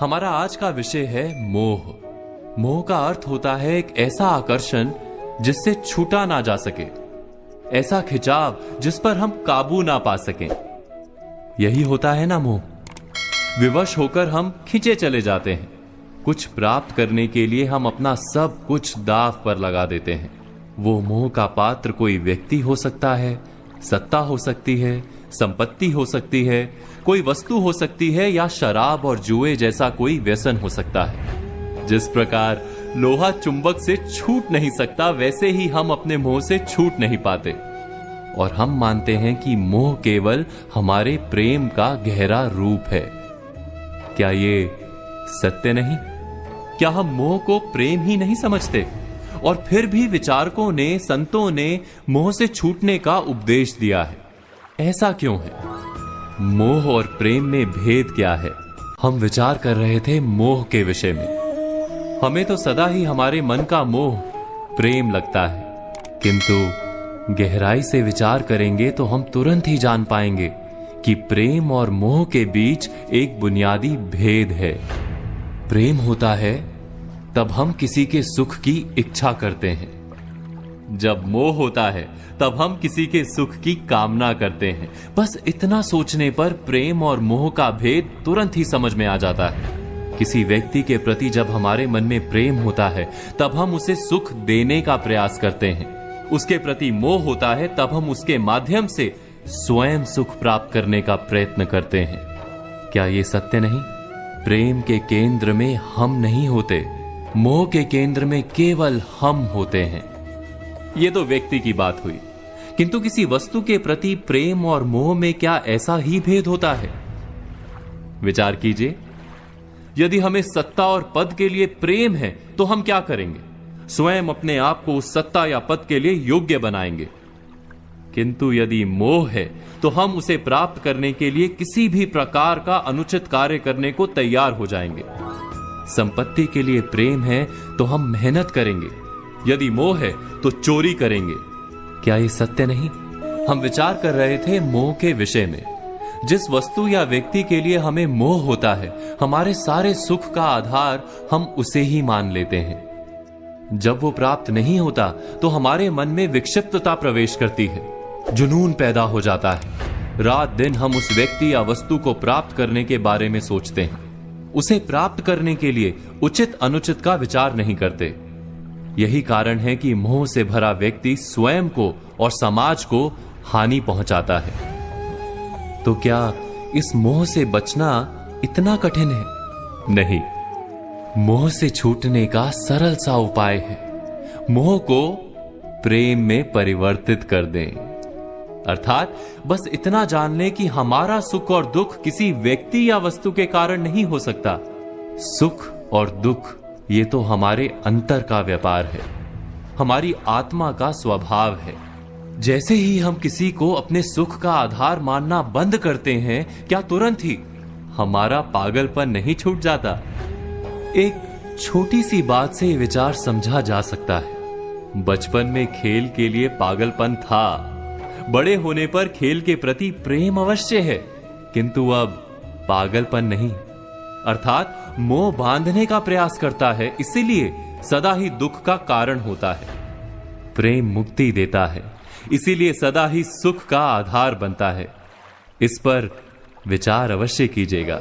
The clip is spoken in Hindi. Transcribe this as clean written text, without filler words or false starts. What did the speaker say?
हमारा आज का विषय है मोह। मोह का अर्थ होता है एक ऐसा आकर्षण जिससे छूटा ना जा सके, ऐसा खिंचाव जिस पर हम काबू ना पा सकें। यही होता है ना मोह। विवश होकर हम खिंचे चले जाते हैं। कुछ प्राप्त करने के लिए हम अपना सब कुछ दांव पर लगा देते हैं। वो मोह का पात्र कोई व्यक्ति हो सकता है, सत्ता हो सकती है, संपत्ति हो सकती है, कोई वस्तु हो सकती है, या शराब और जुए जैसा कोई व्यसन हो सकता है। जिस प्रकार लोहा चुंबक से छूट नहीं सकता, वैसे ही हम अपने मोह से छूट नहीं पाते। और हम मानते हैं कि मोह केवल हमारे प्रेम का गहरा रूप है। क्या ये सत्य नहीं? क्या हम मोह को प्रेम ही नहीं समझते? और फिर भी विचारकों ने, संतों ने मोह से छूटने का उपदेश दिया है। ऐसा क्यों है? मोह और प्रेम में भेद क्या है? हम विचार कर रहे थे मोह के विषय में। हमें तो सदा ही हमारे मन का मोह प्रेम लगता है, किंतु गहराई से विचार करेंगे तो हम तुरंत ही जान पाएंगे कि प्रेम और मोह के बीच एक बुनियादी भेद है। प्रेम होता है तब हम किसी के सुख की इच्छा करते हैं, जब मोह होता है तब हम किसी के सुख की कामना करते हैं। बस इतना सोचने पर प्रेम और मोह का भेद तुरंत ही समझ में आ जाता है। किसी व्यक्ति के प्रति जब हमारे मन में प्रेम होता है तब हम उसे सुख देने का प्रयास करते हैं। उसके प्रति मोह होता है तब हम उसके माध्यम से स्वयं सुख प्राप्त करने का प्रयत्न करते हैं। क्या ये सत्य नहीं? प्रेम के केंद्र में हम नहीं होते, मोह के केंद्र में केवल हम होते हैं। ये तो व्यक्ति की बात हुई, किंतु किसी वस्तु के प्रति प्रेम और मोह में क्या ऐसा ही भेद होता है? विचार कीजिए। यदि हमें सत्ता और पद के लिए प्रेम है तो हम क्या करेंगे? स्वयं अपने आप को उस सत्ता या पद के लिए योग्य बनाएंगे। किंतु यदि मोह है तो हम उसे प्राप्त करने के लिए किसी भी प्रकार का अनुचित कार्य करने को तैयार हो जाएंगे। संपत्ति के लिए प्रेम है तो हम मेहनत करेंगे, यदि मोह है तो चोरी करेंगे। क्या ये सत्य नहीं? हम विचार कर रहे थे मोह के विषय में। जिस वस्तु या व्यक्ति के लिए हमें मोह होता है, हमारे सारे सुख का आधार हम उसे ही मान लेते हैं। जब वो प्राप्त नहीं होता तो हमारे मन में विक्षिप्तता प्रवेश करती है, जुनून पैदा हो जाता है। रात दिन हम उस व्यक्ति या वस्तु को प्राप्त करने के बारे में सोचते हैं। उसे प्राप्त करने के लिए उचित अनुचित का विचार नहीं करते। यही कारण है कि मोह से भरा व्यक्ति स्वयं को और समाज को हानि पहुंचाता है। तो क्या इस मोह से बचना इतना कठिन है? नहीं, मोह से छूटने का सरल सा उपाय है। मोह को प्रेम में परिवर्तित कर दें। अर्थात बस इतना जान लें कि हमारा सुख और दुख किसी व्यक्ति या वस्तु के कारण नहीं हो सकता। सुख और दुख ये तो हमारे अंतर का व्यापार है, हमारी आत्मा का स्वभाव है। जैसे ही हम किसी को अपने सुख का आधार मानना बंद करते हैं, क्या तुरंत ही हमारा पागलपन नहीं छूट जाता? एक छोटी सी बात से विचार समझा जा सकता है। बचपन में खेल के लिए पागलपन था, बड़े होने पर खेल के प्रति प्रेम अवश्य है, किंतु अब पागलपन नहीं। अर्थात मोह बांधने का प्रयास करता है, इसीलिए सदा ही दुख का कारण होता है। प्रेम मुक्ति देता है, इसीलिए सदा ही सुख का आधार बनता है। इस पर विचार अवश्य कीजिएगा।